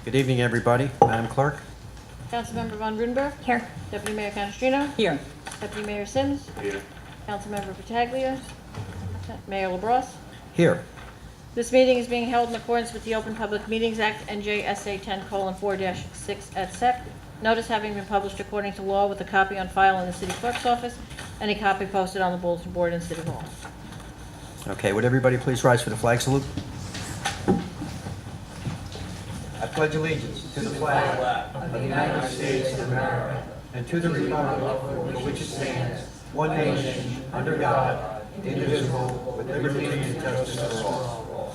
Good evening, everybody. Madam Clerk? Councilmember Von Rudenberg. Here. Deputy Mayor Canestrino. Here. Deputy Mayor Sims. Here. Councilmember Pataglia. Mayor LaBrus. Here. This meeting is being held in accordance with the Open Public Meetings Act, NJSA 10:4-6 et sec. Notice having been published according to law with a copy on file in the city clerk's office and a copy posted on the bulletin board in City Hall. Okay, would everybody please rise for the flag salute? I pledge allegiance to the flag of the United States of America and to the republic for which it stands, one nation, under God, indivisible, with liberty and justice for all.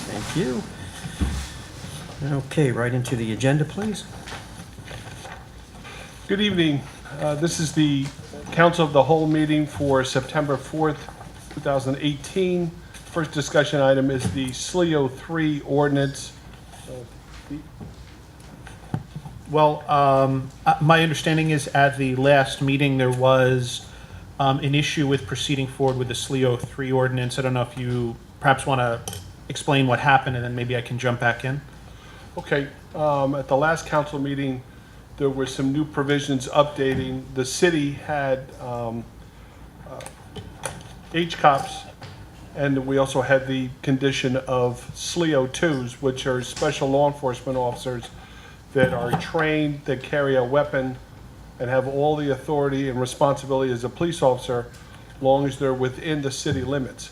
Thank you. Okay, right into the agenda, please. Good evening. This is the Council of the Whole meeting for September 4th, 2018. First discussion item is the SLEO 3 ordinance. Well, my understanding is at the last meeting, there was an issue with proceeding forward with the SLEO 3 ordinance. I don't know if you perhaps want to explain what happened, and then maybe I can jump back in. Okay, at the last council meeting, there were some new provisions updating. The city had HCOPs, and we also had the condition of SLEO 2s, which are special law enforcement officers that are trained, that carry a weapon, and have all the authority and responsibility as a police officer, long as they're within the city limits.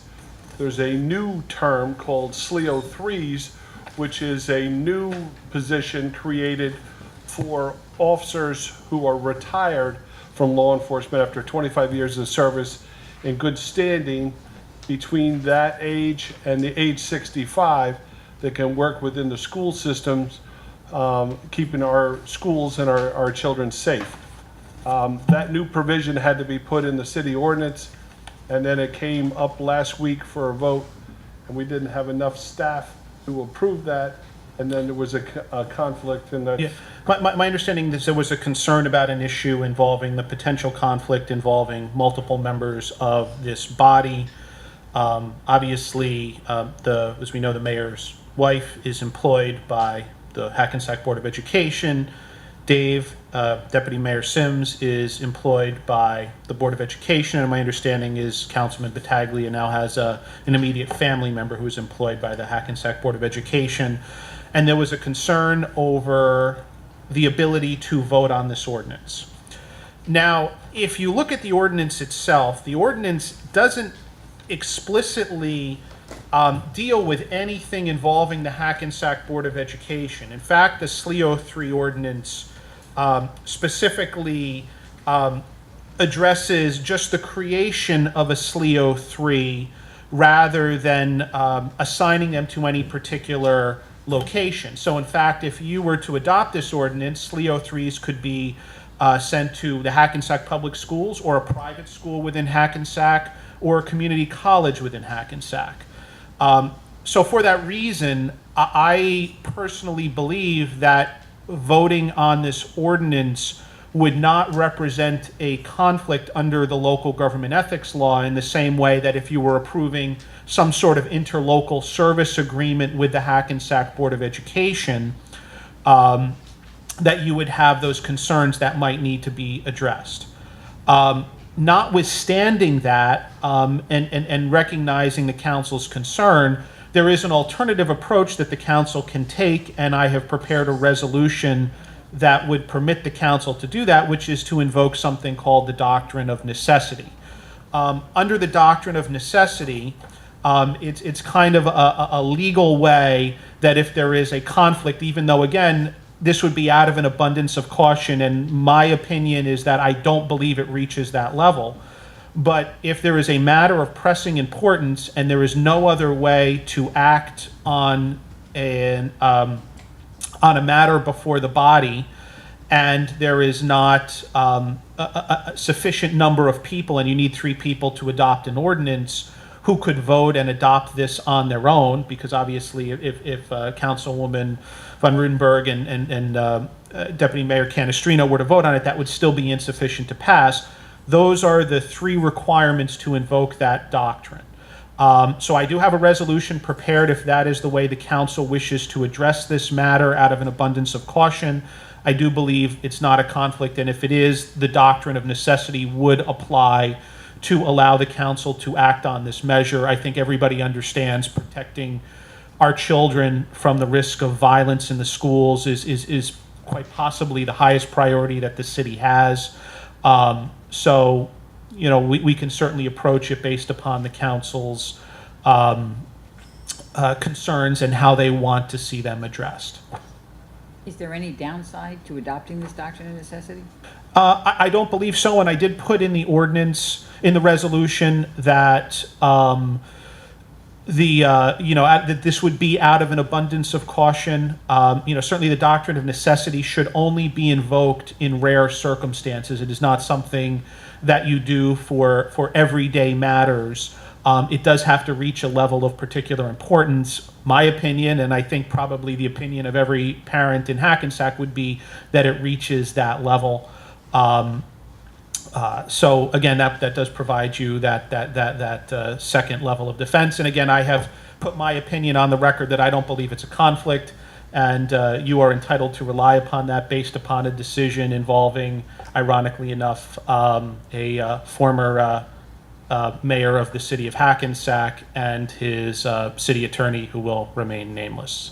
There's a new term called SLEO 3s, which is a new position created for officers who are retired from law enforcement after 25 years of service in good standing between that age and the age 65 that can work within the school systems, keeping our schools and our children safe. That new provision had to be put in the city ordinance, and then it came up last week for a vote, and we didn't have enough staff to approve that, and then there was a conflict in the... Yeah. My understanding is there was a concern about an issue involving the potential conflict involving multiple members of this body. Obviously, as we know, the mayor's wife is employed by the Hackensack Board of Education. Dave, Deputy Mayor Sims, is employed by the Board of Education, and my understanding is Councilman Battaglia now has an immediate family member who is employed by the Hackensack Board of Education. And there was a concern over the ability to vote on this ordinance. Now, if you look at the ordinance itself, the ordinance doesn't explicitly deal with anything involving the Hackensack Board of Education. In fact, the SLEO 3 ordinance specifically addresses just the creation of a SLEO 3 rather than assigning them to any particular location. So in fact, if you were to adopt this ordinance, SLEO 3s could be sent to the Hackensack Public Schools or a private school within Hackensack or a community college within Hackensack. So for that reason, I personally believe that voting on this ordinance would not represent a conflict under the local government ethics law in the same way that if you were approving some sort of interlocal service agreement with the Hackensack Board of Education, that you would have those concerns that might need to be addressed. Notwithstanding that, and recognizing the council's concern, there is an alternative approach that the council can take, and I have prepared a resolution that would permit the council to do that, which is to invoke something called the doctrine of necessity. Under the doctrine of necessity, it's kind of a legal way that if there is a conflict, even though, again, this would be out of an abundance of caution, and my opinion is that I don't believe it reaches that level. But if there is a matter of pressing importance and there is no other way to act on a matter before the body, and there is not a sufficient number of people, and you need 3 people to adopt an ordinance who could vote and adopt this on their own, because obviously if Councilwoman Von Rudenberg and Deputy Mayor Canestrino were to vote on it, that would still be insufficient to pass. Those are the 3 requirements to invoke that doctrine. So I do have a resolution prepared if that is the way the council wishes to address this matter out of an abundance of caution. I do believe it's not a conflict, and if it is, the doctrine of necessity would apply to allow the council to act on this measure. I think everybody understands protecting our children from the risk of violence in the schools is quite possibly the highest priority that the city has. So, you know, we can certainly approach it based upon the council's concerns and how they want to see them addressed. Is there any downside to adopting this doctrine of necessity? I don't believe so, and I did put in the ordinance, in the resolution, that that this would be out of an abundance of caution. Certainly the doctrine of necessity should only be invoked in rare circumstances. It is not something that you do for everyday matters. It does have to reach a level of particular importance. My opinion, and I think probably the opinion of every parent in Hackensack, would be that it reaches that level. So again, that does provide you that second level of defense. And again, I have put my opinion on the record that I don't believe it's a conflict, and you are entitled to rely upon that based upon a decision involving, ironically enough, a former mayor of the city of Hackensack and his city attorney, who will remain nameless.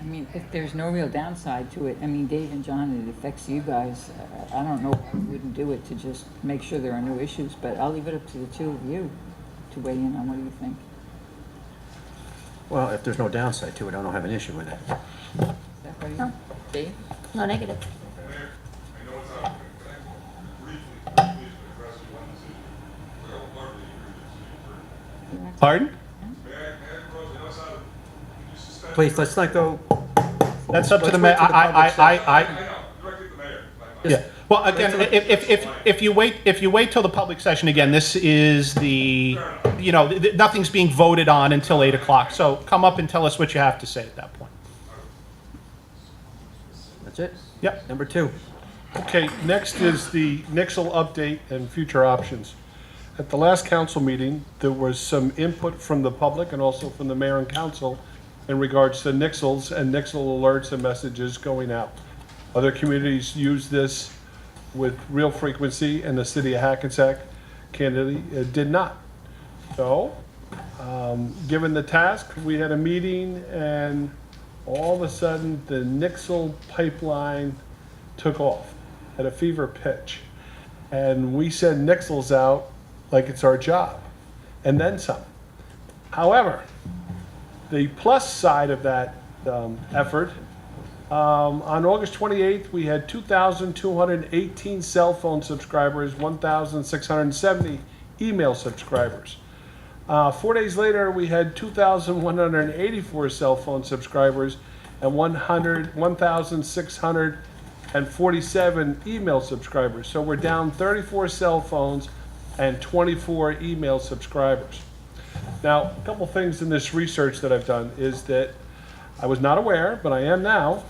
I mean, if there's no real downside to it, I mean, Dave and John, it affects you guys. I don't know why we wouldn't do it to just make sure there are no issues, but I'll leave it up to the two of you to weigh in on what do you think. Well, if there's no downside to it, I don't have an issue with it. Is that what you, Dave? No negative. Mayor, I know it's out, but can I briefly address one decision? I don't largely agree with the city attorney. Pardon? May I approach, I know it's out, can you suspend? Please, let's not go, That's up to the Let's mayor. wait till the public says- I know, directly to the mayor. Yeah. Well, again, if you wait till the public session, again, this is the, nothing's being voted on until 8 o'clock. So come up and tell us what you have to say at that point. that's it? Yep. Number 2. Okay, next is the Nixle update and future options. At the last council meeting, there was some input from the public and also from the mayor and council in regards to Nixles and Nixle alerts and messages going out. Other communities use this with real frequency, and the city of Hackensack candidly did not. So, given the task, we had a meeting, and all of a sudden, the Nixle pipeline took off at a fever pitch. And we send Nixles out like it's our job, and then some. However, the plus side of that effort, on August 28th, we had 2,218 cell phone subscribers, 1,670 email subscribers. 4 days later, we had 2,184 cell phone subscribers and 1,647 email subscribers. So we're down 34 cell phones and 24 email subscribers. Now, a couple things in this research that I've done is that I was not aware, but I am now,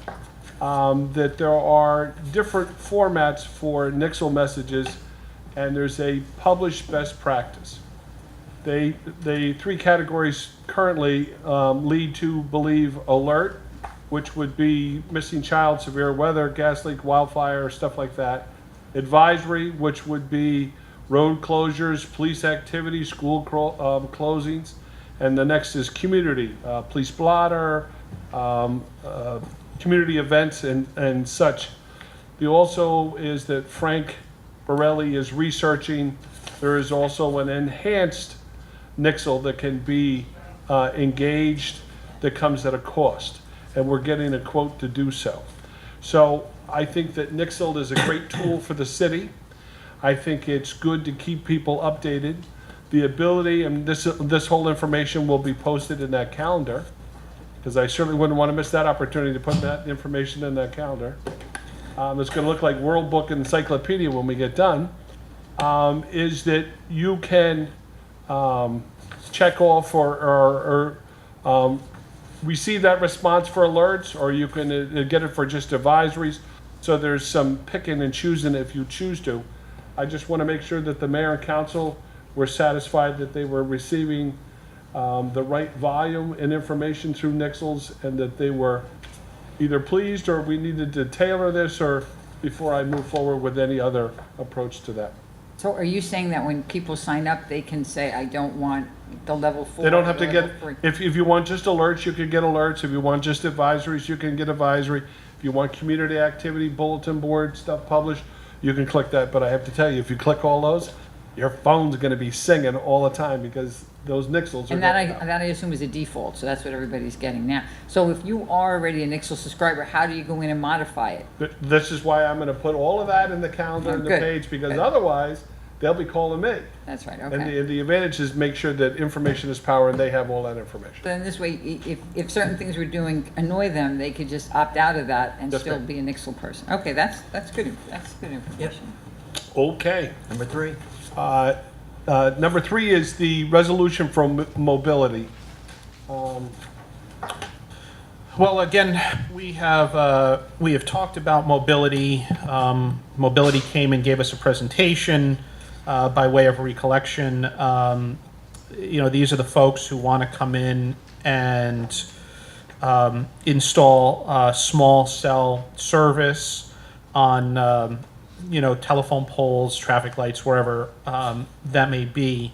that there are different formats for Nixle messages, and there's a published best practice. The 3 categories currently lead to believe alert, which would be missing child, severe weather, gas leak, wildfire, stuff like that. Advisory, which would be road closures, police activity, school closings. And the next is community, police blotter, community events and such. The also is that Frank Borelli is researching. There is also an enhanced Nixle that can be engaged that comes at a cost. And we're getting a quote to do so. So I think that Nixle is a great tool for the city. I think it's good to keep people updated. The ability, and this whole information will be posted in that calendar, because I certainly wouldn't want to miss that opportunity to put that information in that calendar. It's going to look like World Book Encyclopedia when we get done, is that you can check off or receive that response for alerts, or you can get it for just advisories. So there's some picking and choosing if you choose to. I just want to make sure that the mayor and council were satisfied that they were receiving the right volume and information through Nixles, and that they were either pleased or we needed to tailor this, or before I move forward with any other approach to that. So are you saying that when people sign up, they can say, I don't want the level 4? They don't have the to get, level 3"? if you want just alerts, you can get alerts. If you want just advisories, you can get advisory. If you want community activity, bulletin board stuff published, you can click that. But I have to tell you, if you click all those, your phone's gonna be singing all the time, because those Nixles are. And that I assume is a default, so that's what everybody's getting now. So if you are already a Nixle subscriber, how do you go in and modify it? This is why I'm gonna put all of that in the calendar Oh, and the good. page, because Good. otherwise, they'll be calling me. That's right, And okay. the advantage is make sure that information is power and they have all that information. Then this way, if certain things we're doing annoy them, they could just opt out of that and That's still right. be a Nixle person. Okay, that's good, that's good information. Okay. Number 3. Number 3 is the resolution from mobility. Well, again, we have talked about mobility. Mobility came and gave us a presentation by way of recollection. These are the folks who want to come in and install small cell service on telephone poles, traffic lights, wherever that may be.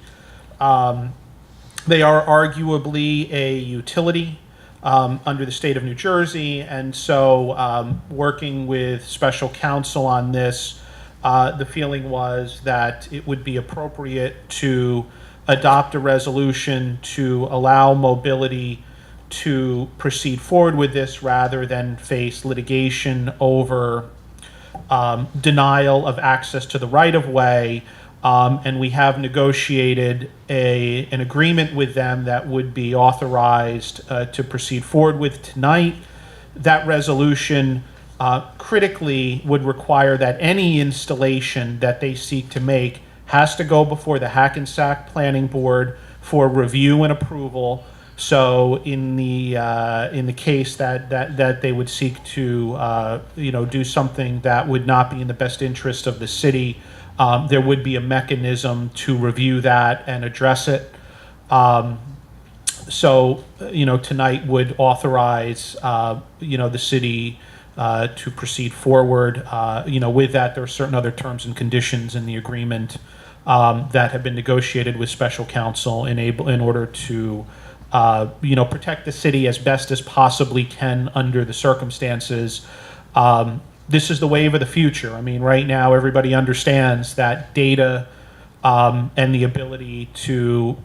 They are arguably a utility under the state of New Jersey, and so working with special counsel on this, the feeling was that it would be appropriate to adopt a resolution to allow mobility to proceed forward with this rather than face litigation over denial of access to the right-of-way. And we have negotiated an agreement with them that would be authorized to proceed forward with tonight. That resolution critically would require that any installation that they seek to make has to go before the Hackensack Planning Board for review and approval. So in the case that they would seek to do something that would not be in the best interest of the city, there would be a mechanism to review that and address it. So tonight would authorize the city to proceed forward. With that, there are certain other terms and conditions in the agreement that have been negotiated with special counsel in order to protect the city as best as possibly can under the circumstances. This is the wave of the future. I mean, right now, everybody understands that data and the ability to,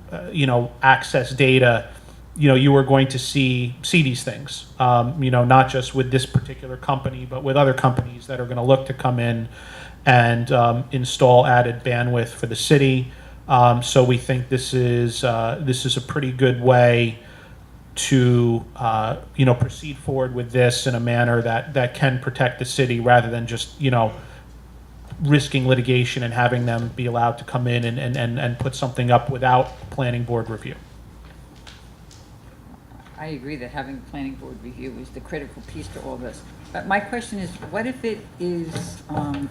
access data, you are going to see these things, not just with this particular company, but with other companies that are going to look to come in and install added bandwidth for the city. So we think this is a pretty good way to proceed forward with this in a manner that can protect the city rather than just risking litigation and having them be allowed to come in and put something up without planning board review. I agree that having a planning board review is the critical piece to all this. But my question is, what if it is,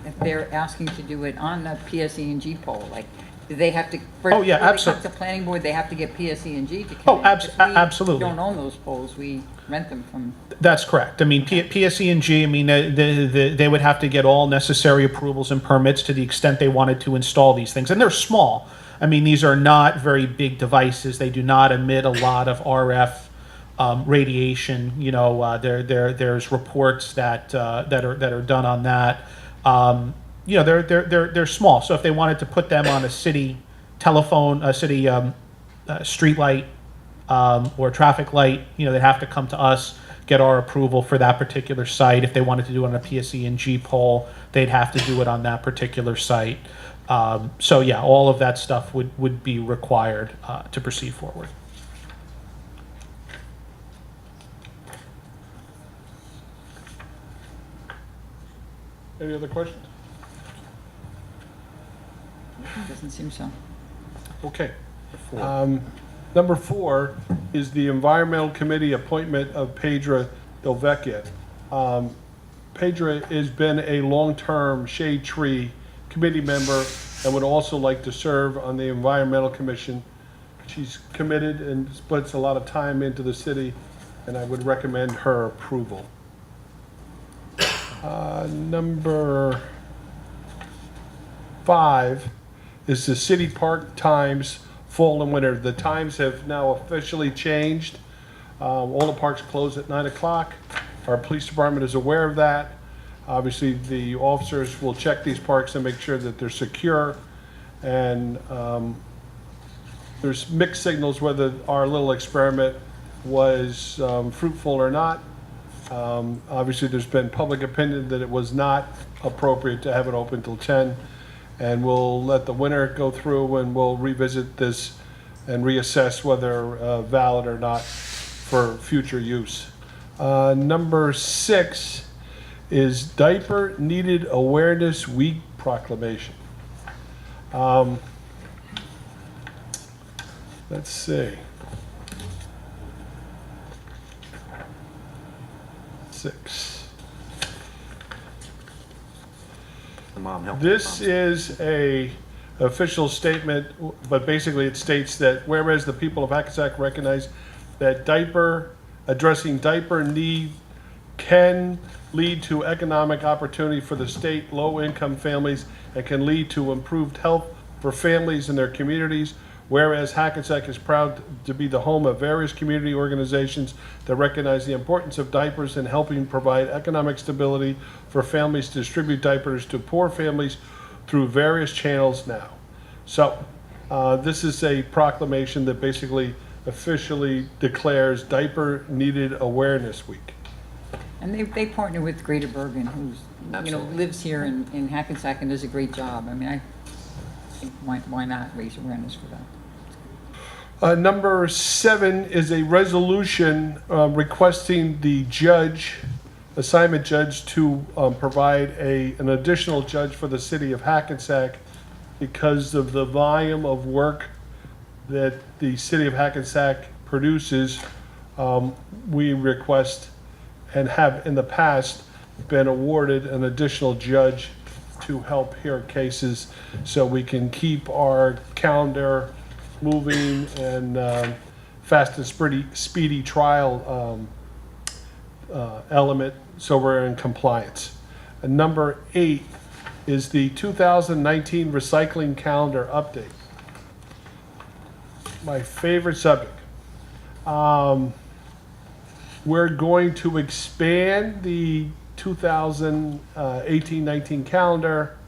if they're asking to do it on the PSE&G pole, like, do they have to, first, Oh, yeah, before they absolutely. come to planning board, they have to get PSE&G to come Oh, in? Because we absolutely. don't own those poles, we rent them from, That's correct. I mean, PSE&G, I mean, they would have to get all necessary approvals and permits to the extent they wanted to install these things. And they're small. I mean, these are not very big devices. They do not emit a lot of RF radiation. There's reports that are done on that. They're small. So if they wanted to put them on a city telephone, a city street light, or traffic light, they'd have to come to us, get our approval for that particular site. If they wanted to do it on a PSE&G pole, they'd have to do it on that particular site. So yeah, all of that stuff would be required to proceed forward. Any other questions? doesn't seem so. Okay. Number 4 is the Environmental Committee appointment of Pedra Delvecchia. Pedra has been a long-term shade tree committee member and would also like to serve on the Environmental Commission. She's committed and puts a lot of time into the city, and I would recommend her approval. Number 5 is the City Park Times Fall and Winter. The times have now officially changed. All the parks close at 9 o'clock. Our police department is aware of that. Obviously, the officers will check these parks and make sure that they're secure. And there's mixed signals whether our little experiment was fruitful or not. Obviously, there's been public opinion that it was not appropriate to have it open till 10. And we'll let the winter go through and we'll revisit this and reassess whether valid or not for future use. Number 6 is Diaper Needed Awareness Week proclamation. Let's see. 6. This is a official statement, but basically it states that whereas the people of Hackensack recognize that addressing diaper need can lead to economic opportunity for the state, low-income families, and can lead to improved health for families in their communities. Whereas Hackensack is proud to be the home of various community organizations that recognize the importance of diapers in helping provide economic stability for families to distribute diapers to poor families through various channels now. So this is a proclamation that basically officially declares Diaper Needed Awareness Week. And they partner with Greater Bergen, who's, lives here in Hackensack and does a great job. I mean, I think why not raise awareness for that? Number 7 is a resolution requesting the assignment judge to provide an additional judge for the city of Hackensack because of the volume of work that the city of Hackensack produces. We request and have in the past been awarded an additional judge to help hear cases so we can keep our calendar moving and fast and speedy trial element so we're in compliance. And number 8 is the 2019 recycling calendar update. My favorite subject. We're going to expand the 2018-19 calendar.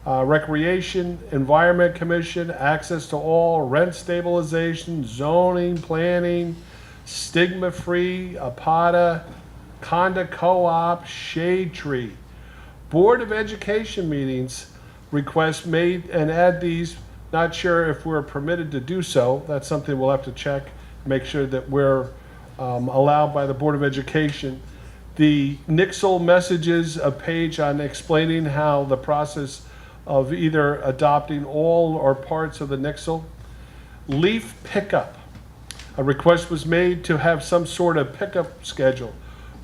Recreation, Environment Commission, access to all, rent stabilization, zoning, planning, stigma-free, APATA, Conda Co-op, Shade Tree. Board of Education meetings, requests made and add these. Not sure if we're permitted to do so. That's something we'll have to check, make sure that we're allowed by the Board of Education. The Nixle messages, a page on explaining how the process of either adopting all or parts of the Nixle. Leaf pickup. A request was made to have some sort of pickup schedule.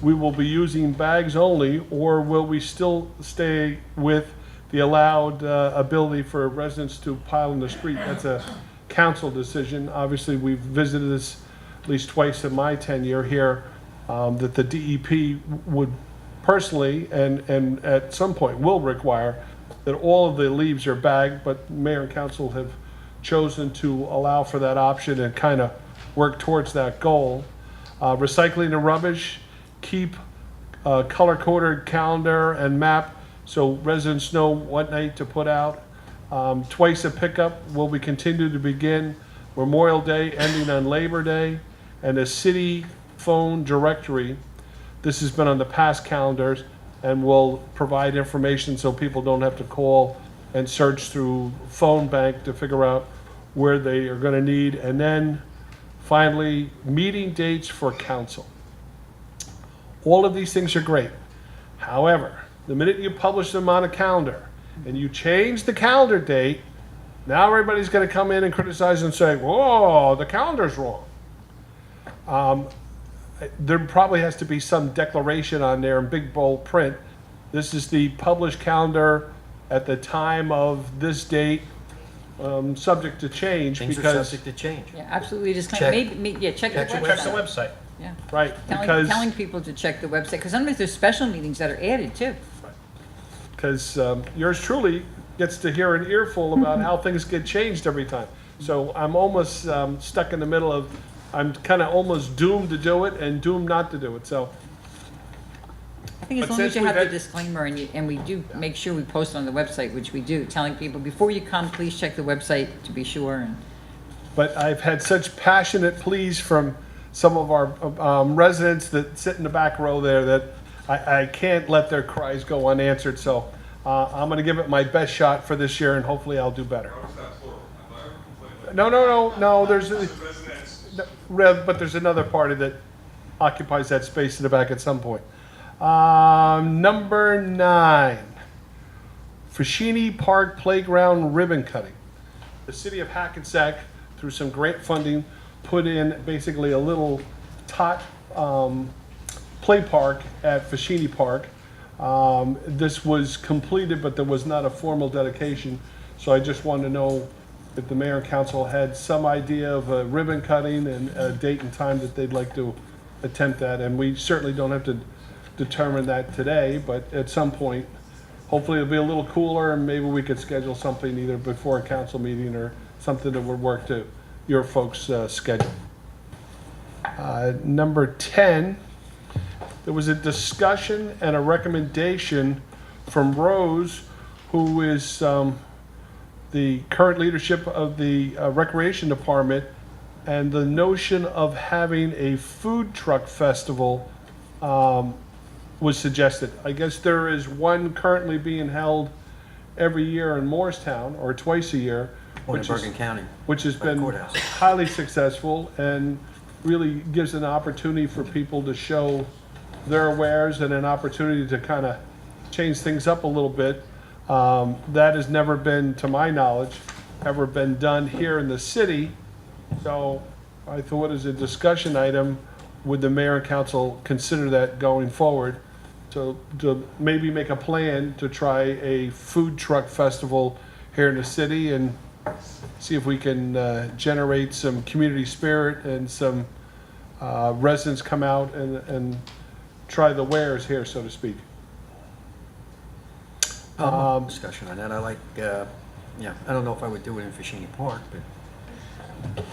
We will be using bags only, or will we still stay with the allowed ability for residents to pile in the street? That's a council decision. Obviously, we've visited this at least twice in my tenure here, that the DEP would personally and at some point will require that all of the leaves are bagged, but mayor and council have chosen to allow for that option and kind of work towards that goal. Recycling and rubbish, keep color-coded calendar and map so residents know what night to put out. Twice a pickup will be continued to begin Memorial Day ending on Labor Day, and a city phone directory. This has been on the past calendars and will provide information so people don't have to call and search through phone bank to figure out where they are going to need. And then finally, meeting dates for council. All of these things are great. However, the minute you publish them on a calendar and you change the calendar date, now everybody's going to come in and criticize and say, whoa, the calendar's wrong. There probably has to be some declaration on there in big bold print. This is the published calendar at the time of this date. subject to change Things are because, subject to change. Yeah, absolutely, just Check- check the check your website. Check the website. Yeah. right, Telling because, people to check the website, because sometimes there's special meetings that are added too. yours truly gets to hear an earful about how things get changed every time. So I'm almost stuck in the middle of, I'm kind of almost doomed to do it and doomed not to do it, so. I think as But long as since you have we've the had- disclaimer and we do make sure we post on the website, which we do, telling people, before you come, please check the website to be sure. And But I've had such passionate pleas from some of our residents that sit in the back row there that I can't let their cries go unanswered. So I'm going to give it my best shot for this year, and hopefully I'll do better. How is that plural? Have I ever complained like No. There's residents? but there's another party that occupies that space in the back at some point. Number 9, Fashini Park Playground ribbon cutting. The city of Hackensack, through some grant funding, put in basically a little tot play park at Fashini Park. This was completed, but there was not a formal dedication. So I just wanted to know if the mayor and council had some idea of a ribbon cutting and a date and time that they'd like to attempt that. And we certainly don't have to determine that today, but at some point, hopefully it'll be a little cooler and maybe we could schedule something either before a council meeting or something that would work to your folks' schedule. Number 10, there was a discussion and a recommendation from Rose, who is the current leadership of the Recreation Department, and the notion of having a food truck festival was suggested. I guess there is one currently being held every year in Morristown, or twice a year, One in Bergen County. which has by the been courthouse. highly successful and really gives an opportunity for people to show their wares and an opportunity to kind of change things up a little bit. That has never been, to my knowledge, ever been done here in the city. So I thought as a discussion item, would the mayor and council consider that going forward? To maybe make a plan to try a food truck festival here in the city and see if we can generate some community spirit and some residents come out and try the wares here, so to speak. Discussion on that. I like, I don't know if I would do it in Fashini Park, but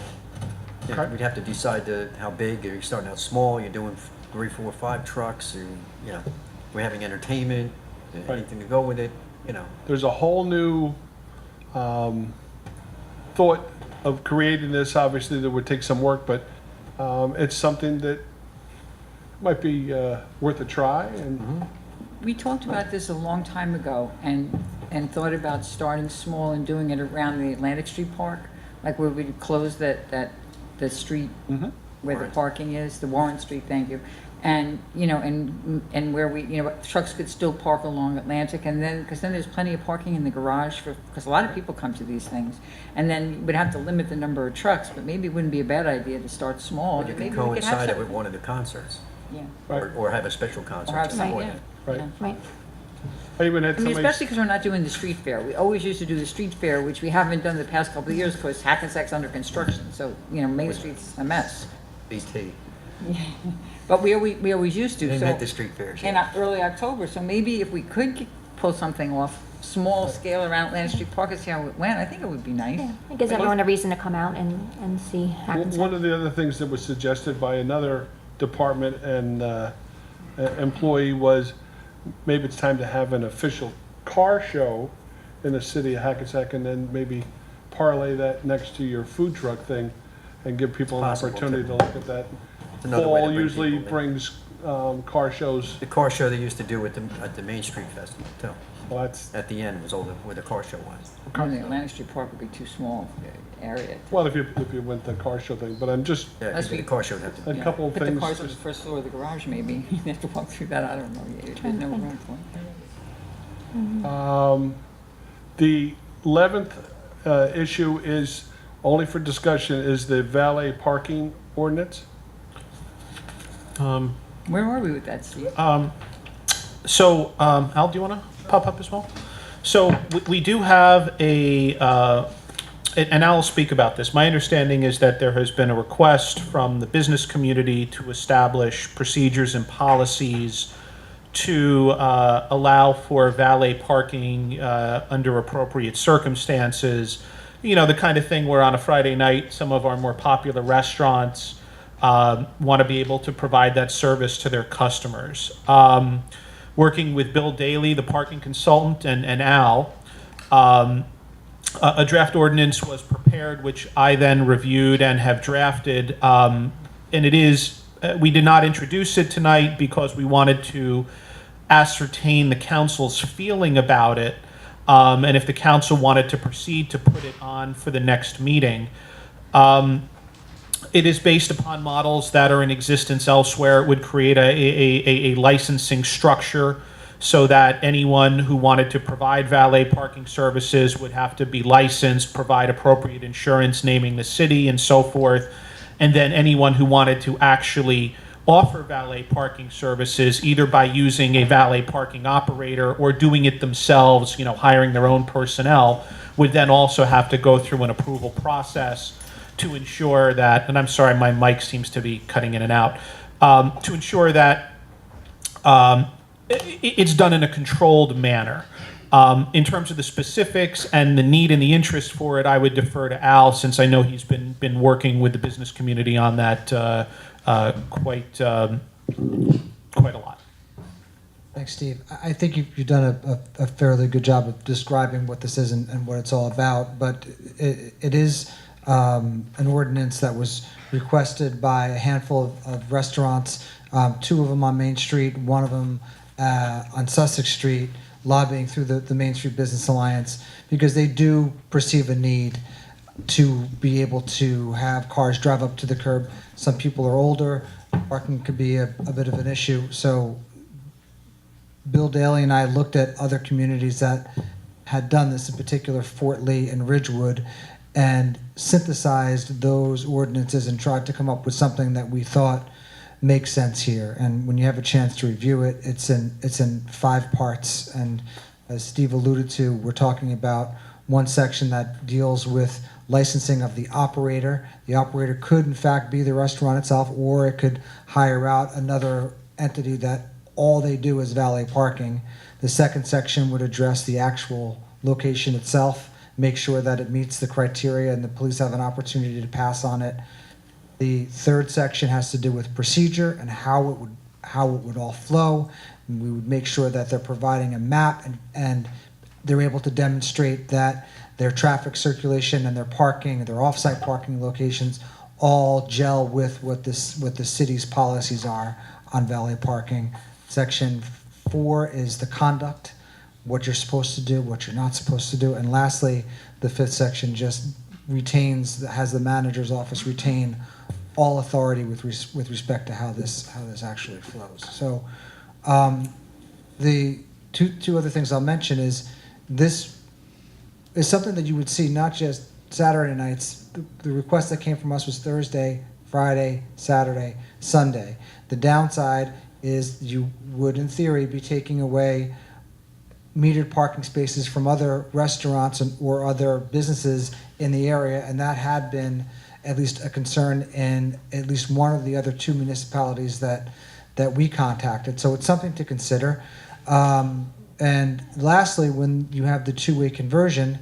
yeah, Okay. we'd have to decide how big. Are you starting out small? You're doing 3, 4, 5 trucks? Or, we're having entertainment, anything to go with it, There's a whole new thought of creating this. Obviously, that would take some work, but it's something that might be worth a try. And we talked about this a long time ago and thought about starting small and doing it around the Atlantic Street Park, like where we'd close the street where the Right. parking is, the Warren Street, thank you. And, and where trucks could still park along Atlantic, and then, because then there's plenty of parking in the garage because a lot of people come to these things. And then we'd have to limit the number of trucks, but maybe it wouldn't be a bad idea to start small. you Maybe can we could have coincide it some- with one of the concerts, Yeah. Right. or have a special concert Or have to some, support yeah. it. Right. Yeah. Right. I even had I mean, somebody. especially because we're not doing the street fair. We always used to do the street fair, which we haven't done the past couple of years because Hackensack's under construction. So, Main Street's a mess. BT. But we always used to. They So invent the street fairs. in early October. So maybe if we could pull something off, small scale around Atlantic Street Park and see how it went, I think it would be nice. Yeah, it gives everyone a reason to come out and see Hackensack. One of the other things that was suggested by another department and employee was maybe it's time to have an official car show in the city of Hackensack and then maybe parlay that next to your food truck thing and give people an Possible, opportunity too. to look at that. It's another way to Fall bring usually people in. brings car shows. The car show they used to do at the Main Street Festival, too. Well, that's, At the end was where the car show was. I think Atlantic Street Park would be too small area. well, if you went the car show thing, but I'm just, Yeah, That's the be- car show would have to. a Yeah. couple of Put the things. cars on the first floor of the garage, maybe. You have to walk through that. I don't know. There's no room for it. The 11th issue is, only for discussion, is the valet parking ordinance. Where are we with that, Steve? So, Al, do you want to pop up as well? So we do have and I'll speak about this. My understanding is that there has been a request from the business community to establish procedures and policies to allow for valet parking under appropriate circumstances. You know, the kind of thing where on a Friday night, some of our more popular restaurants want to be able to provide that service to their customers. Working with Bill Daly, the parking consultant, and Al, a draft ordinance was prepared, which I then reviewed and have drafted. And it is, we did not introduce it tonight because we wanted to ascertain the council's feeling about it, and if the council wanted to proceed to put it on for the next meeting. It is based upon models that are in existence elsewhere. It would create a licensing structure so that anyone who wanted to provide valet parking services would have to be licensed, provide appropriate insurance naming the city and so forth. And then anyone who wanted to actually offer valet parking services, either by using a valet parking operator or doing it themselves, you know, hiring their own personnel, would then also have to go through an approval process to ensure that, and I'm sorry, my mic seems to be cutting in and out, to ensure that it's done in a controlled manner. In terms of the specifics and the need and the interest for it, I would defer to Al, since I know he's been working with the business community on that quite a lot. Thanks, Steve. I think you've done a fairly good job of describing what this is and what it's all about, but it is an ordinance that was requested by a handful of restaurants, two of them on Main Street, one of them on Sussex Street, lobbying through the Main Street Business Alliance, because they do perceive a need to be able to have cars drive up to the curb. Some people are older, parking could be a bit of an issue. So Bill Daly and I looked at other communities that had done this, in particular Fort Lee and Ridgewood, and synthesized those ordinances and tried to come up with something that we thought makes sense here. And when you have a chance to review it, it's in 5 parts. And as Steve alluded to, we're talking about one section that deals with licensing of the operator. The operator could, in fact, be the restaurant itself, or it could hire out another entity that all they do is valet parking. The second section would address the actual location itself, make sure that it meets the criteria and the police have an opportunity to pass on it. The third section has to do with procedure and how it would all flow. And we would make sure that they're providing a map and they're able to demonstrate that their traffic circulation and their parking, their off-site parking locations, all gel with what the city's policies are on valet parking. Section 4 is the conduct, what you're supposed to do, what you're not supposed to do. And lastly, the 5th section just has the manager's office retain all authority with respect to how this actually flows. So the two other things I'll mention is this is something that you would see not just Saturday nights. The request that came from us was Thursday, Friday, Saturday, Sunday. The downside is you would, in theory, be taking away metered parking spaces from other restaurants or other businesses in the area, and that had been at least a concern in at least one of the other 2 municipalities that we contacted. So it's something to consider. And lastly, when you have the 2-way conversion,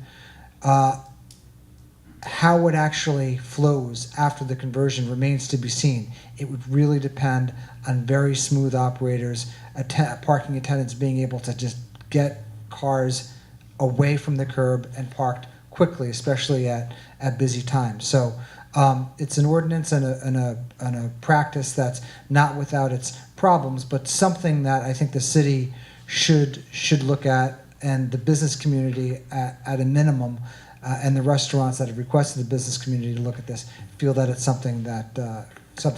how it actually flows after the conversion remains to be seen. It would really depend on very smooth operators, parking attendants being able to just get cars away from the curb and parked quickly, especially at busy times. So it's an ordinance and a practice that's not without its problems, but something that I think the city should look at, and the business community at a minimum, and the restaurants that have requested the business community to look at this feel that it's something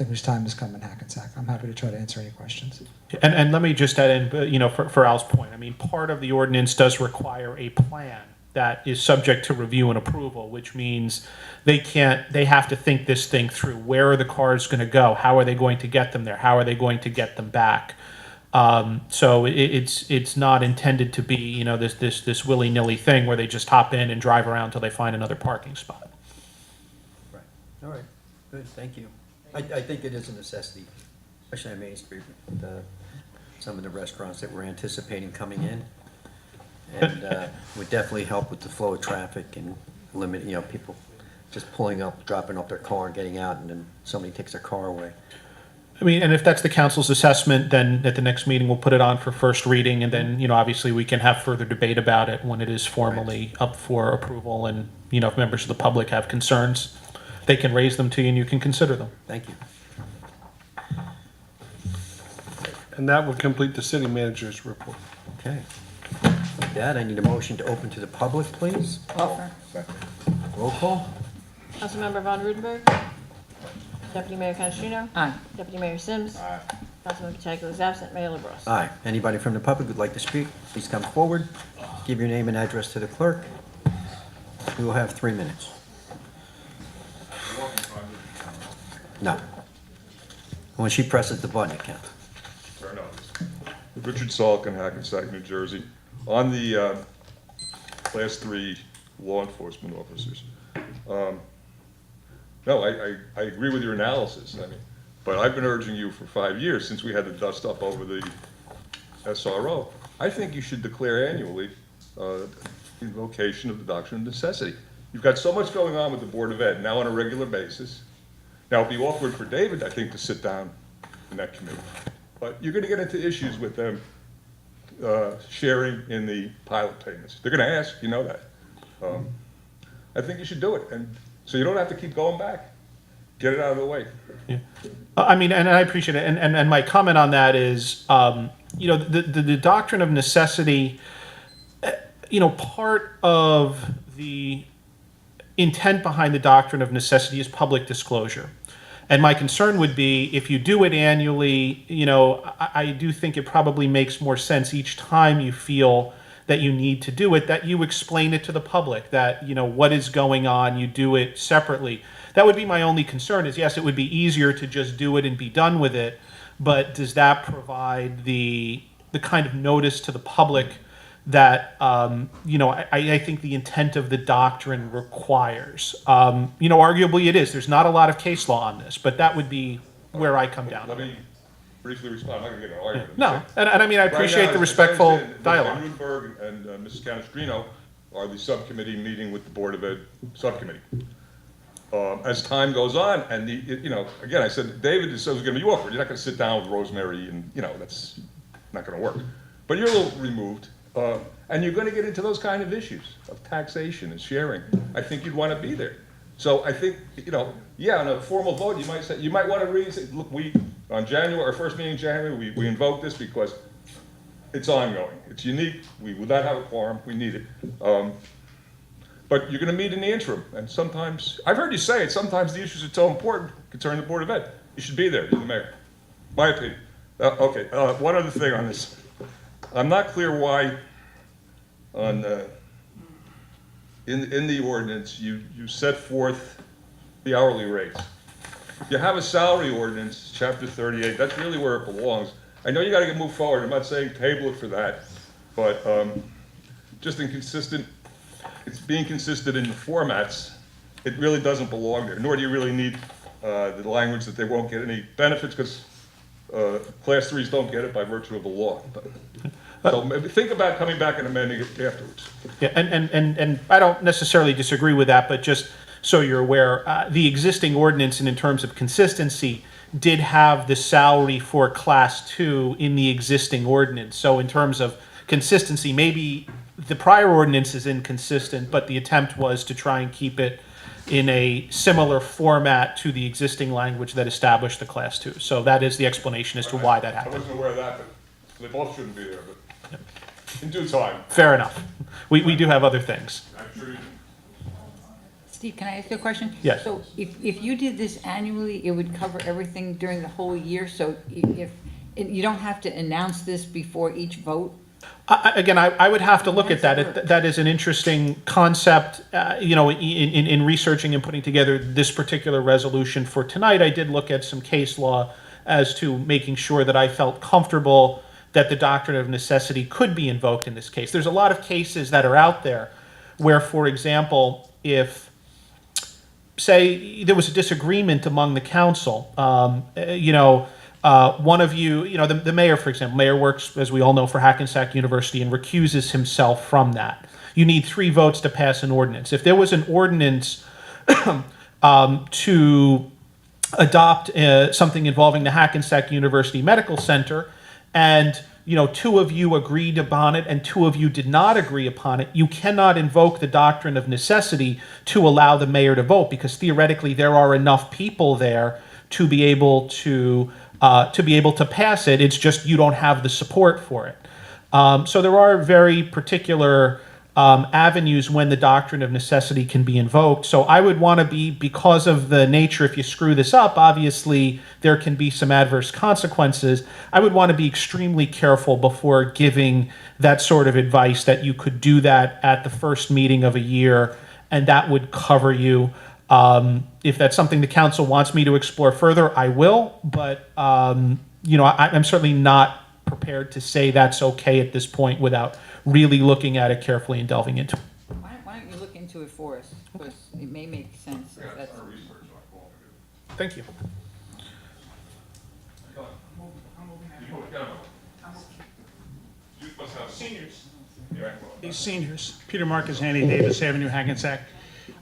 whose time has come in Hackensack. I'm happy to try to answer any questions. And let me just add in, for Al's point, I mean, part of the ordinance does require a plan that is subject to review and approval, which means they have to think this thing through. Where are the cars going to go? How are they going to get them there? How are they going to get them back? So it's not intended to be, this willy-nilly thing where they just hop in and drive around till they find another parking spot. All right, good, thank you. I think it is a necessity, especially on Main Street, with some of the restaurants that we're anticipating coming in. And would definitely help with the flow of traffic and limit, people just pulling up, dropping off their car and getting out, and then somebody takes their car away. I mean, and if that's the council's assessment, then at the next meeting, we'll put it on for first reading, and then, obviously, we can have further debate about it when it is formally up for approval, and, if members of the public have concerns, they can raise them to you and you can consider them. Thank you. And that would complete the city manager's report. Okay. With that, I need a motion to open to the public, please. Offer. Roll call. Councilmember Von Rudenberg. Deputy Mayor Canestrino. Aye. Deputy Mayor Sims. Councilman Pataglia is absent. Mayor LaBrus. Aye. Anybody from the public who'd like to speak, please come forward. Give your name and address to the clerk. We will have 3 minutes. No. When she presses the button, it counts. Fair enough. Richard Salkin, Hackensack, New Jersey. On the Class 3 law enforcement officers. No, I agree with your analysis. I mean, but I've been urging you for 5 years, since we had the dust up over the SRO. I think you should declare annually invocation of the doctrine of necessity. You've got so much going on with the Board of Ed now on a regular basis. Now, it'd be awkward for David, I think, to sit down in that committee. But you're gonna get into issues with them sharing in the pilot payments. They're gonna ask, you know that. I think you should do it, and so you don't have to keep going back. Get it out of the way. Yeah. I mean, and I appreciate it. And my comment on that is, the doctrine of necessity, part of the intent behind the doctrine of necessity is public disclosure. And my concern would be if you do it annually, I do think it probably makes more sense each time you feel that you need to do it, that you explain it to the public, that, what is going on, you do it separately. That would be my only concern is, yes, it would be easier to just do it and be done with it, but does that provide the kind of notice to the public that, I think the intent of the doctrine requires? Arguably it is. There's not a lot of case law on this, but that would be where I come down. Let me briefly respond. I'm not gonna get in an argument. No, and I mean, I appreciate the respectful dialogue. Mr. Rudenberg and Mrs. Canestrino are the subcommittee meeting with the Board of Ed subcommittee. As time goes on, and again, I said, David is going to be awkward. You're not going to sit down with Rosemary, and that's not going to work. But you're a little removed, and you're going to get into those kind of issues of taxation and sharing. I think you'd want to be there. So I think, on a formal vote, you might want to read, say, look, on our first meeting in January, we invoked this because it's ongoing. It's unique. We would not have a quorum. We need it. But you're going to meet in the interim, and sometimes, I've heard you say it, sometimes the issues are so important concerning the Board of Ed. You should be there, you're the mayor. My opinion. Okay, one other thing on this. I'm not clear why in the ordinance you set forth the hourly rates. You have a salary ordinance, chapter 38, that's really where it belongs. I know you got to move forward, I'm not saying table it for that, but just it's being consistent in the formats, it really doesn't belong there, nor do you really need the language that they won't get any benefits, because Class 3s don't get it by virtue of the law. So maybe think about coming back and amending it afterwards. Yeah, and I don't necessarily disagree with that, but just so you're aware, the existing ordinance, and in terms of consistency, did have the salary for Class 2 in the existing ordinance. So in terms of consistency, maybe the prior ordinance is inconsistent, but the attempt was to try and keep it in a similar format to the existing language that established the Class 2. So that is the explanation as to why that I happened. wasn't aware of that, but they both shouldn't be there, but in due time. Fair enough. We do have other things. I'm sure you Steve, can I ask you a question? Yes. So if you did this annually, it would cover everything during the whole year? So if you don't have to announce this before each vote? Again, I would have to look at that. That is an interesting concept. In researching and putting together this particular resolution for tonight, I did look at some case law as to making sure that I felt comfortable that the doctrine of necessity could be invoked in this case. There's a lot of cases that are out there where, for example, if say there was a disagreement among the council. One of you, the mayor, for example, mayor works, as we all know, for Hackensack University and recuses himself from that. You need 3 votes to pass an ordinance. If there was an ordinance to adopt something involving the Hackensack University Medical Center, and 2 of you agreed upon it and 2 of you did not agree upon it, you cannot invoke the doctrine of necessity to allow the mayor to vote, because theoretically there are enough people there to be able to pass it. It's just you don't have the support for it. So there are very particular avenues when the doctrine of necessity can be invoked. So I would want to be, because of the nature, if you screw this up, obviously there can be some adverse consequences. I would want to be extremely careful before giving that sort of advice, that you could do that at the first meeting of a year and that would cover you. If that's something the council wants me to explore further, I will, but I'm certainly not prepared to say that's okay at this point without really looking at it carefully and delving into it. Why don't you look into it for us? Because it may make sense. If that's, Thank you. Seniors. These seniors, Peter Marcus, Andy Davis Avenue, Hackensack.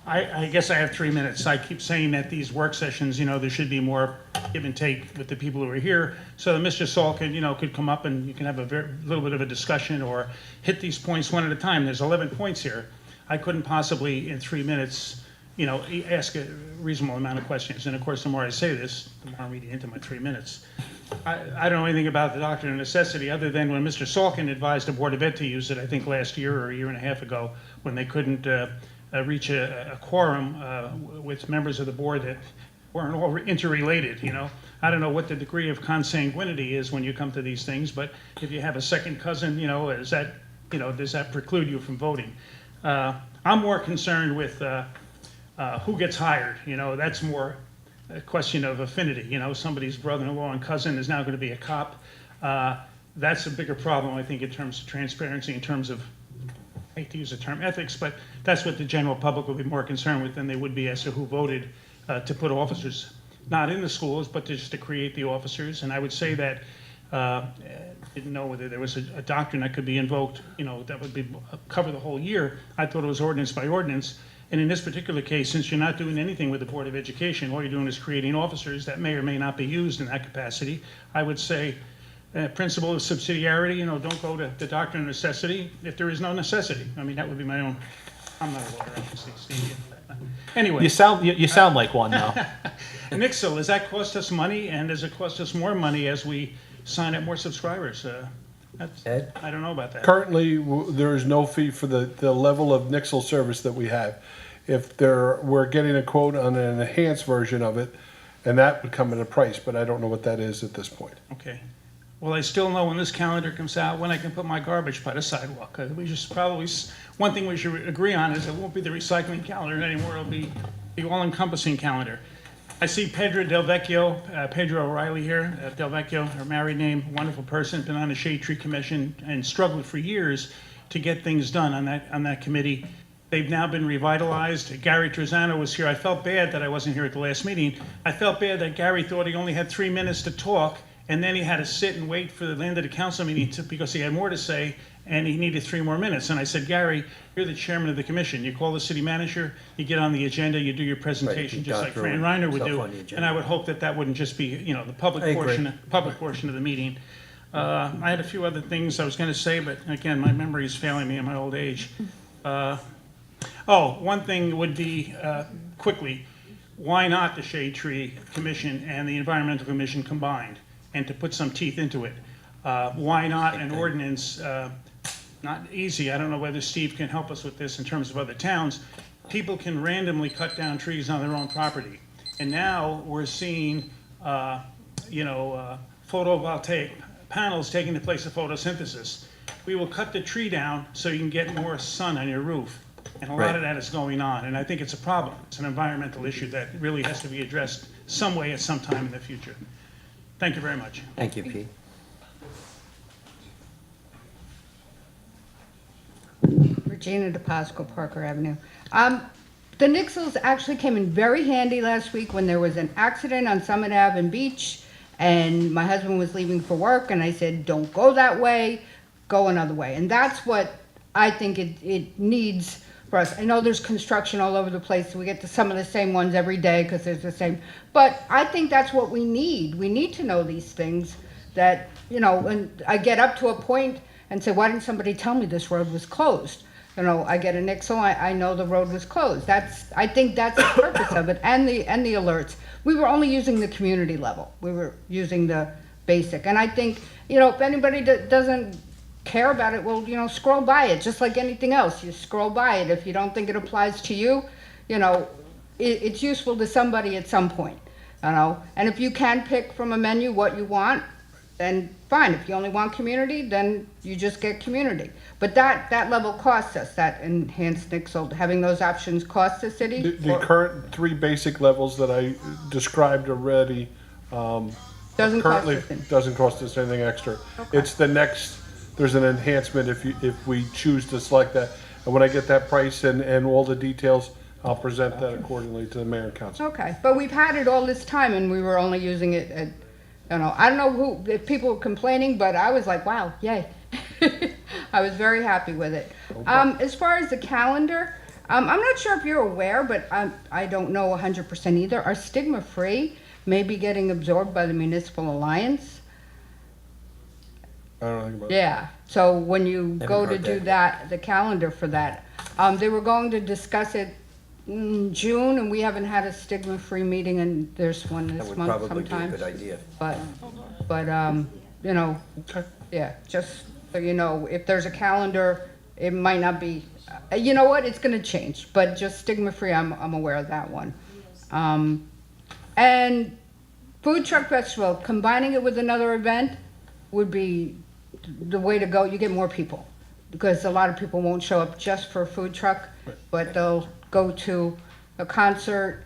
I guess I have 3 minutes. I keep saying that these work sessions, there should be more give and take with the people who are here, so that Mr. Saul could come up and you can have a little bit of a discussion or hit these points one at a time. There's 11 points here. I couldn't possibly in 3 minutes, ask a reasonable amount of questions. And of course, the more I say this, the more I'm eating into my 3 minutes. I don't know anything about the doctrine of necessity other than when Mr. Salkin advised the Board of Ed to use it, I think last year or a year and a half ago, when they couldn't reach a quorum with members of the board that weren't all interrelated. I don't know what the degree of consanguinity is when you come to these things, but if you have a second cousin, does that preclude you from voting? I'm more concerned with who gets hired. That's more a question of affinity. Somebody's brother-in-law and cousin is now going to be a cop. That's a bigger problem, I think, in terms of transparency, in terms of, I hate to use the term ethics, but that's what the general public will be more concerned with than they would be as to who voted to put officers, not in the schools, but just to create the officers. And I would say that, didn't know whether there was a doctrine that could be invoked, that would cover the whole year. I thought it was ordinance by ordinance. And in this particular case, since you're not doing anything with the Board of Education, all you're doing is creating officers that may or may not be used in that capacity, I would say, principle of subsidiarity, don't go to the doctrine of necessity if there is no necessity. I mean, that would be my own, I'm not a lawyer, obviously, Steve. Anyway. You sound like one now. Nixle, does that cost us money, and does it cost us more money as we sign up more subscribers? Ed? I don't know about that. Currently, there is no fee for the level of Nixle service that we have. If we're getting a quote on an enhanced version of it, and that would come at a price, but I don't know what that is at this point. Okay. Well, I still know when this calendar comes out when I can put my garbage by the sidewalk. We just probably, one thing we should agree on is it won't be the recycling calendar anymore. It'll be the all-encompassing calendar. I see Pedro Del Vecchio, Pedro O'Reilly here. Del Vecchio, her married name, wonderful person, been on the Shade Tree Commission and struggled for years to get things done on that committee. They've now been revitalized. Gary Trezano was here. I felt bad that I wasn't here at the last meeting. I felt bad that Gary thought he only had 3 minutes to talk, and then he had to sit and wait for the end of the council meeting because he had more to say, and he needed 3 more minutes. And I said, Gary, you're the chairman of the commission. You call the city manager, you get on the agenda, you do your presentation, Right, just like Fran Reiner would do. And I would hope that wouldn't just be, the public portion of the meeting. I had a few other things I was going to say, but again, my memory is failing me in my old age. One thing would be, quickly, why not the Shade Tree Commission and the Environmental Commission combined, and to put some teeth into it? Why not an ordinance, not easy, I don't know whether Steve can help us with this in terms of other towns. People can randomly cut down trees on their own property. And now we're seeing, photovoltaic panels taking the place of photosynthesis. We will cut the tree down so you can get more sun on your roof. And a lot of that is going on, and I think it's a problem. It's an environmental issue that really has to be addressed some way at some time in the future. Thank you very much. Thank you, Pete. Regina DePasco, Parker Avenue. The Nixles actually came in very handy last week when there was an accident on Summit Ave and Beach, and my husband was leaving for work, and I said, don't go that way, go another way. And that's what I think it needs for us. I know there's construction all over the place. We get to some of the same ones every day because there's the same. But I think that's what we need. We need to know these things that, you know, when I get up to a point and say, why didn't somebody tell me this road was closed? You know, I get a nixle, I know the road was closed. I think that's the purpose of it, and the alerts. We were only using the community level. We were using the basic. And I think, you know, if anybody doesn't care about it, well, you know, scroll by it, just like anything else. You scroll by it. If you don't think it applies to you, you know, it's useful to somebody at some point, you know. And if you can pick from a menu what you want, then fine. If you only want community, then you just get community. But that level costs us, that enhanced nixle, having those options costs the city. The current 3 basic levels that I described already Doesn't currently cost us anything. doesn't cost us anything extra. Okay. It's the next, there's an enhancement if we choose to select that. And when I get that price and all the details, I'll present that accordingly to the mayor and council. Okay, but we've had it all this time and we were only using it at, you know, I don't know if people were complaining, but I was like, wow, yay. I was very happy with it. As far as the calendar, I'm not sure if you're aware, but I don't know 100% either. Our stigma-free may be getting absorbed by the Municipal Alliance. I don't know anything about it. Yeah, so when you go to heard do that, the calendar for that, they were going to discuss it in June, and we haven't had a stigma-free meeting, and there's one That this would month probably be a sometime. good idea. But, you know, Okay. yeah, just so you know, if there's a calendar, it might not be, you know what, it's gonna change, but just stigma-free, I'm aware of that one. And Food Truck Festival, combining it with another event would be the way to go. You get more people, because a lot of people won't show up just for a food truck, but they'll go to a concert,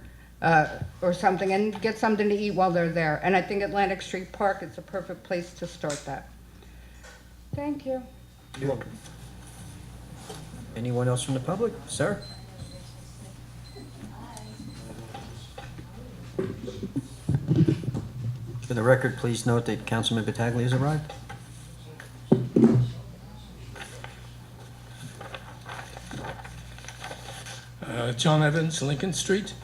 or something, and get something to eat while they're there. And I think Atlantic Street Park is a perfect place to start that. Thank you. You're welcome. Anyone else from the public? Sir? For the record, please note that Councilman Battaglia has arrived. John Evans, Lincoln Street.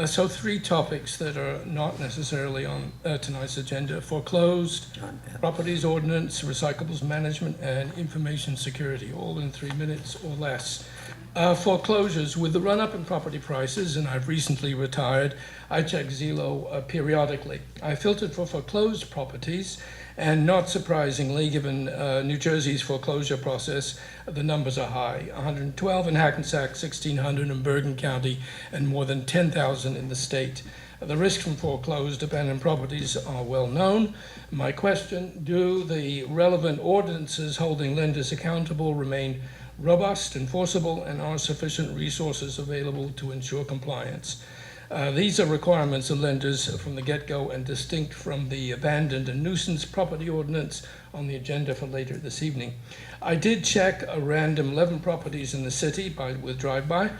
So 3 topics that are not necessarily on tonight's agenda: foreclosed, John Evans. properties ordinance, recyclables management, and information security, all in 3 minutes or less. Foreclosures, with the run-up in property prices, and I've recently retired, I check Zillow periodically. I filtered for foreclosed properties, and not surprisingly, given New Jersey's foreclosure process, the numbers are high. 112 in Hackensack, 1,600 in Bergen County, and more than 10,000 in the state. The risks from foreclosed abandoned properties are well known. My question: do the relevant ordinances holding lenders accountable remain robust, enforceable, and are sufficient resources available to ensure compliance? These are requirements of lenders from the get-go and distinct from the abandoned and nuisance property ordinance on the agenda for later this evening. I did check a random 11 properties in the city with drive-by.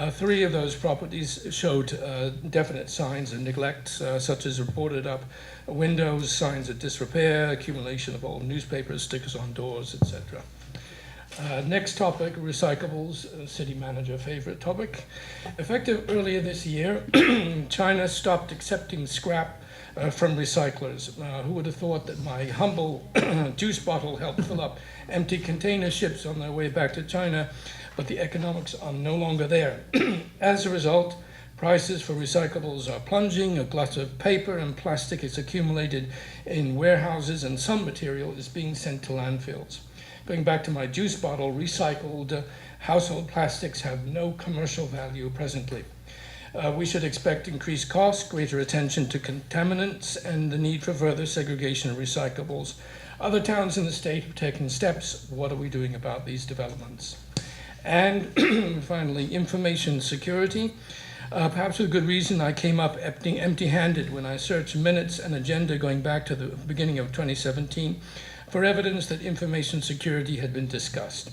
3 of those properties showed definite signs of neglect, such as boarded up windows, signs of disrepair, accumulation of old newspapers, stickers on doors, etc. Next topic, recyclables, city manager favorite topic. Effective earlier this year, China stopped accepting scrap from recyclers. Who would have thought that my humble juice bottle helped fill up empty container ships on their way back to China, but the economics are no longer there. As a result, prices for recyclables are plunging, a glut of paper and plastic is accumulated in warehouses, and some material is being sent to landfills. Going back to my juice bottle, recycled household plastics have no commercial value presently. We should expect increased costs, greater attention to contaminants, and the need for further segregation of recyclables. Other towns in the state have taken steps. What are we doing about these developments? And finally, information security. Perhaps with good reason, I came up empty-handed when I searched minutes and agenda going back to the beginning of 2017 for evidence that information security had been discussed.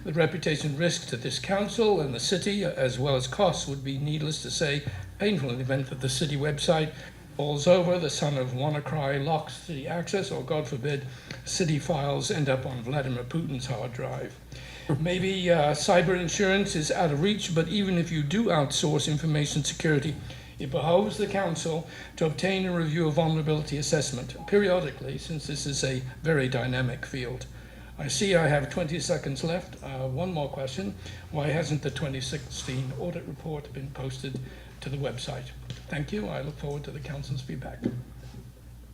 The reputation risk to this council and the city, as well as costs, would be, needless to say, painful in the event that the city website falls over, the son of WannaCry locks city access, or God forbid, city files end up on Vladimir Putin's hard drive. Maybe cyber insurance is out of reach, but even if you do outsource information security, it behoves the council to obtain a review of vulnerability assessment periodically, since this is a very dynamic field. I see I have 20 seconds left. One more question. Why hasn't the 2016 audit report been posted to the website? Thank you. I look forward to the council's feedback.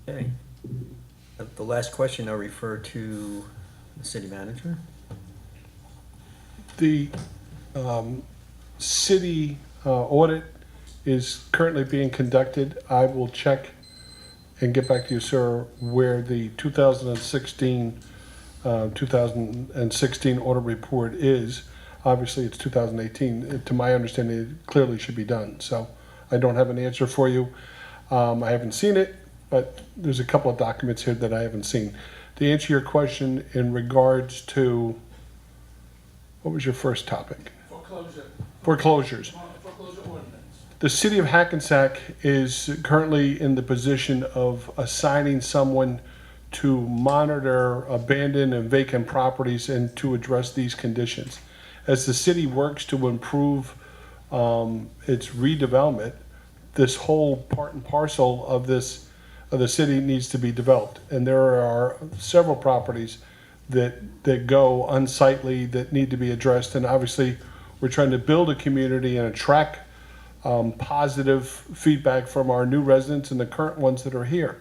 Okay. The last question I'll refer to the city manager. The city audit is currently being conducted. I will check and get back to you, sir, where the 2016 audit report is. Obviously, it's 2018. To my understanding, it clearly should be done. So I don't have an answer for you. I haven't seen it, but there's a couple of documents here that I haven't seen. To answer your question in regards to, what was your first topic? Foreclosures. Foreclosure ordinance. The city of Hackensack is currently in the position of assigning someone to monitor abandoned and vacant properties and to address these conditions. As the city works to improve its redevelopment, this whole part and parcel of the city needs to be developed. And there are several properties that go unsightly that need to be addressed. And obviously, we're trying to build a community and attract positive feedback from our new residents and the current ones that are here.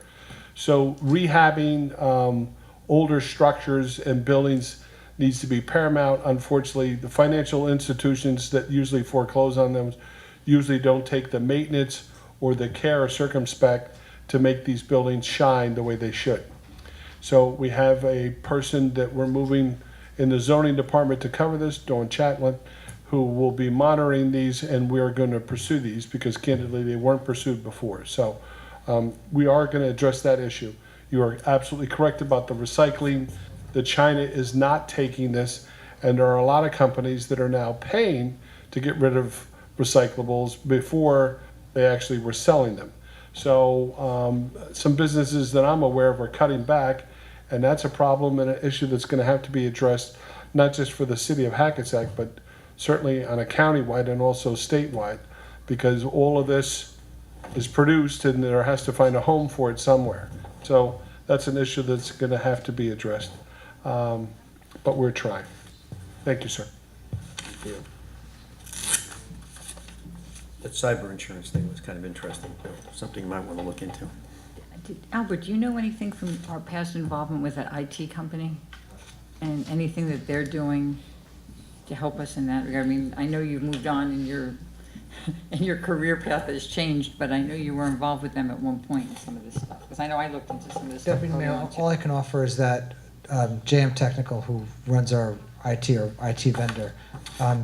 So rehabbing older structures and buildings needs to be paramount. Unfortunately, the financial institutions that usually foreclose on them usually don't take the maintenance or the care or circumspect to make these buildings shine the way they should. So we have a person that we're moving in the zoning department to cover this, Dawn Chatlin, who will be monitoring these, and we are going to pursue these because candidly they weren't pursued before. So we are going to address that issue. You are absolutely correct about the recycling. That China is not taking this, and there are a lot of companies that are now paying to get rid of recyclables before they actually were selling them. So some businesses that I'm aware of are cutting back, and that's a problem and an issue that's going to have to be addressed, not just for the city of Hackensack, but certainly on a countywide and also statewide, because all of this is produced and there has to find a home for it somewhere. So that's an issue that's going to have to be addressed. But we're trying. Thank you, sir. Thank you. That cyber insurance thing was kind of interesting, something you might want to look into. Albert, do you know anything from our past involvement with that IT company? And anything that they're doing to help us in that regard? I mean, I know you've moved on and your career path has changed, but I know you were involved with them at one point in some of this stuff. Because I know I looked into some of this stuff. Deputy early Mayor, on, too. all I can offer is that JM Technical, who runs our IT or IT vendor,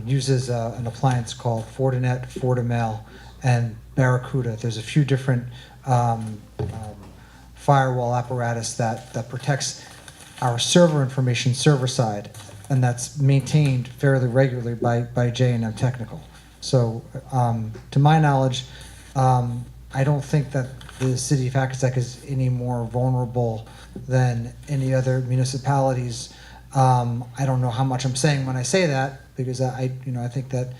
uses an appliance called Fortinet, Fortimail, and Barracuda. There's a few different firewall apparatus that protects our server information server side, and that's maintained fairly regularly by J&M Technical. So to my knowledge, I don't think that the city of Hackensack is any more vulnerable than any other municipalities. I don't know how much I'm saying when I say that, because I think that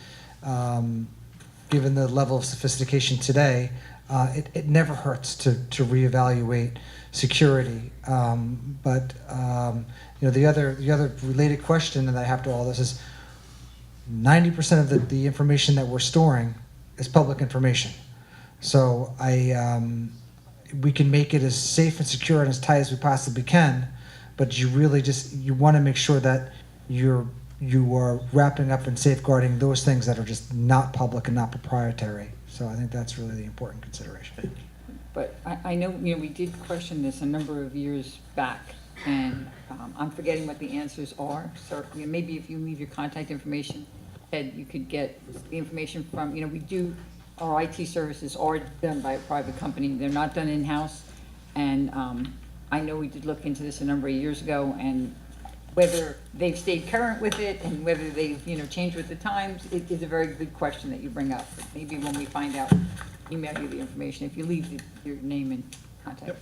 given the level of sophistication today, it never hurts to reevaluate security. But the other related question that I have to all this is 90% of the information that we're storing is public information. So we can make it as safe and secure and as tight as we possibly can, but you really you want to make sure that you are wrapping up and safeguarding those things that are just not public and not proprietary. So I think that's really the important consideration. But I know, we did question this a number of years back, and I'm forgetting what the answers are. So maybe if you leave your contact information, Ed, you could get the information from, our IT services are done by a private company. They're not done in-house. And I know we did look into this a number of years ago, and whether they've stayed current with it and whether they've, changed with the times, it is a very good question that you bring up. Maybe when we find out, email you the information, if you leave your name and contact.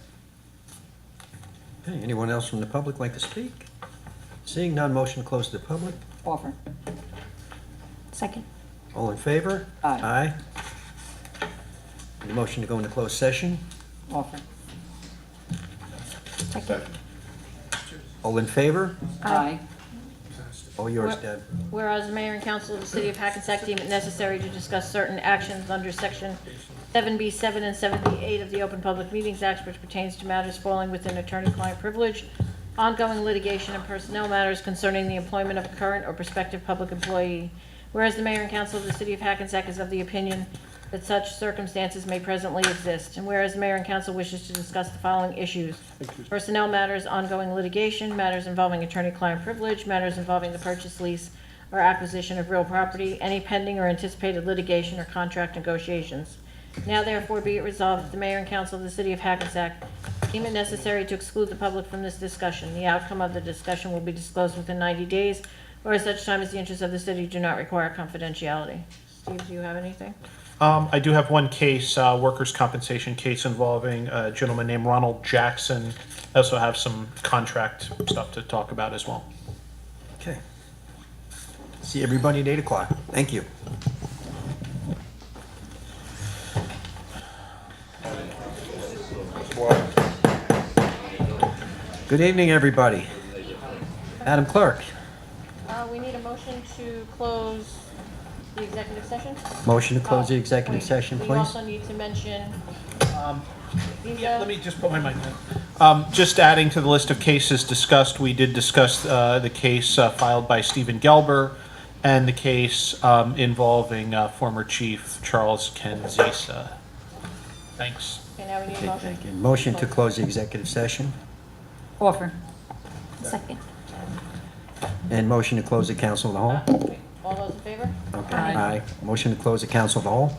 Okay, anyone else from the public like to speak? Seeing none, motion to close to the public. Offer. Second. All in favor? Aye. Any motion to go into closed session? Offer. Second. All in favor? Aye. All yours, What- Deb. Whereas the mayor and council of the city of Hackensack deem it necessary to discuss certain actions under section 7B7 and 7B8 of the Open Public Meetings Act, which pertains to matters falling within attorney-client privilege, ongoing litigation and personnel matters concerning the employment of a current or prospective public employee. Whereas the mayor and council of the city of Hackensack is of the opinion that such circumstances may presently exist, and whereas the mayor and council wishes to discuss the following issues: personnel matters, ongoing litigation, matters involving attorney-client privilege, matters involving the purchase, lease, or acquisition of real property, any pending or anticipated litigation or contract negotiations. Now therefore be it resolved that the mayor and council of the city of Hackensack deem it necessary to exclude the public from this discussion. The outcome of the discussion will be disclosed within 90 days, or at such time as the interests of the city do not require confidentiality. Steve, do you have anything? I do have one case, workers' compensation case involving a gentleman named Ronald Jackson. I also have some contract stuff to talk about as well. Okay. See everybody at 8 o'clock. Thank you. Good evening, everybody. Madam Clerk, We need a motion to close the executive session. motion to close the executive session, We please. also need to mention, Let me just put my mic on. Just adding to the list of cases discussed, we did discuss the case filed by Stephen Gelber and the case involving former Chief Charles Kenzisa. Thanks. okay, now we need a motion. Okay, motion to close the executive session Offer. Second. and motion to close the council of the whole. Okay, all those in favor? Okay. Aye. Aye. Motion to close the council of the whole.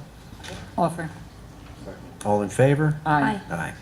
Offer. All in favor? Aye. Aye.